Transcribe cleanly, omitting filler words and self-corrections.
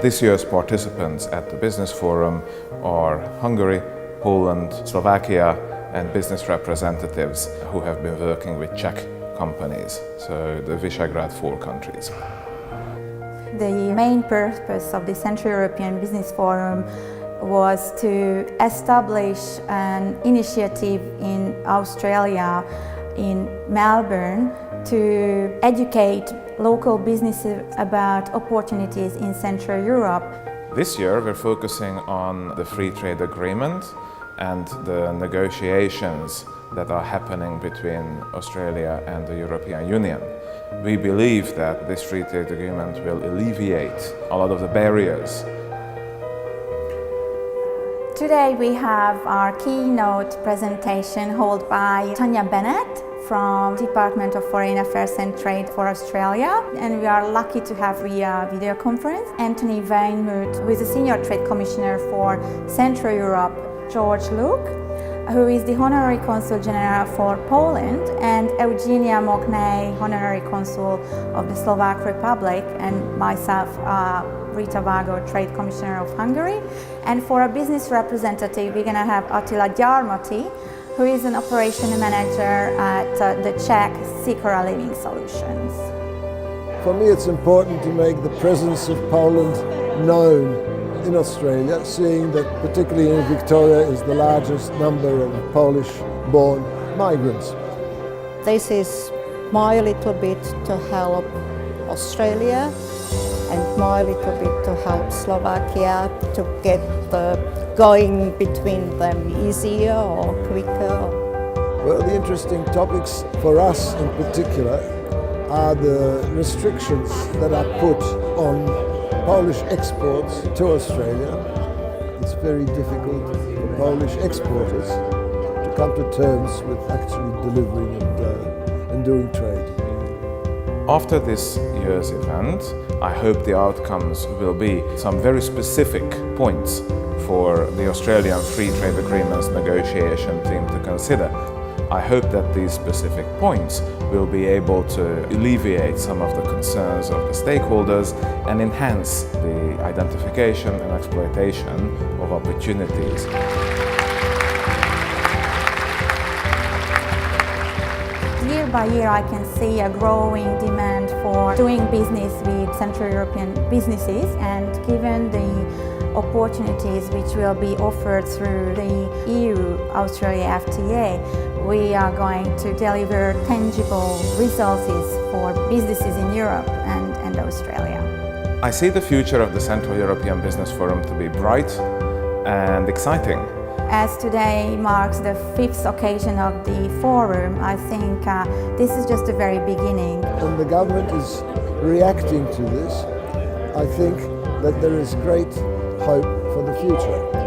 This year's participants at the Business Forum are Hungary, Poland, Slovakia, and business representatives who have been working with Czech companies, so the Visegrád Four countries. The main purpose of the Central European Business Forum was to establish an initiative in Australia, in Melbourne, to educate local businesses about opportunities in Central Europe. This year we're focusing on the free trade agreement and the negotiations that are happening between Australia and the European Union. We believe that this free trade agreement will alleviate a lot of the barriers. Today we have our keynote presentation held by Tanya Bennett from Department of Foreign Affairs and Trade for Australia, and we are lucky to have via video conference Anthony Weymouth, who is the Senior Trade Commissioner for Central Europe, George Luke, who is the Honorary Consul General for Poland, and Eugenia Moknay, Honorary Consul of the Czech Republic, and myself, Rita Vágó, Trade Commissioner of Hungary. And for a business representative, we're going to have Attila Gyarmati, who is an operation manager at the Czech Sikora Living Solutions. For me, it's important to make the presence of Poland known in Australia, seeing that particularly in Victoria is the largest number of Polish-born migrants. This is my little bit to help Australia and my little bit to help Slovakia to get the going between them easier or quicker. Well, the interesting topics for us in particular are the restrictions that are put on Polish exports to Australia. It's very difficult for Polish exporters to come to terms with actually delivering and doing trade. After this year's event, I hope the outcomes will be some very specific points for the Australian Free Trade Agreements negotiation team to consider. I hope that these specific points will be able to alleviate some of the concerns of the stakeholders and enhance the identification and exploitation of opportunities. Year by year, I can see a growing demand for doing business with Central European businesses, and given the opportunities which will be offered through the EU-Australia FTA, we are going to deliver tangible resources for businesses in Europe and Australia. I see the future of the Central European Business Forum to be bright and exciting. As today marks the 5th occasion of the forum, I think this is just the very beginning. And the government is reacting to this. I think that there is great hope for the future.